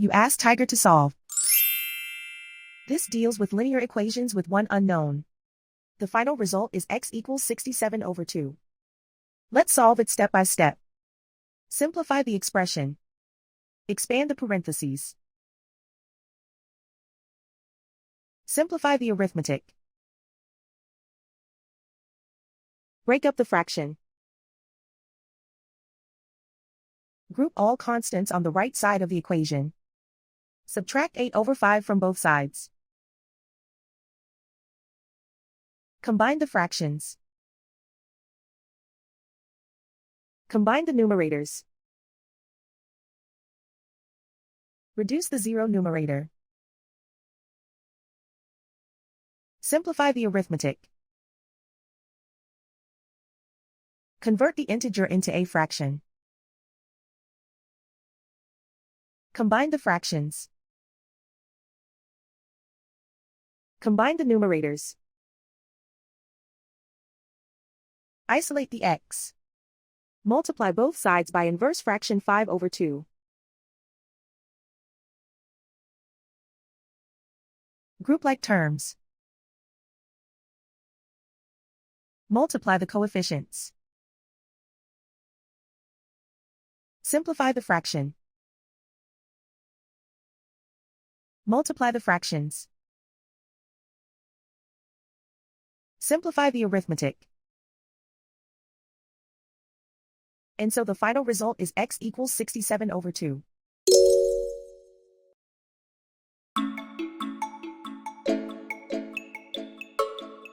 You ask Tiger to solve. This deals with linear equations with one unknown. The final result is x equals 67/2. Let's solve it step by step. Simplify the expression. Expand the parentheses. Simplify the arithmetic. Break up the fraction. Group all constants on the right side of the equation. Subtract 8/5 from both sides. Combine the fractions. Combine the numerators. Reduce the zero numerator. Simplify the arithmetic. Convert the integer into a fraction. Combine the fractions. Combine the numerators. Isolate the x. Multiply both sides by inverse fraction 5/2. Group like terms. Multiply the coefficients. Simplify the fraction. Multiply the fractions. Simplify the arithmetic. And so the final result is x equals 67/2.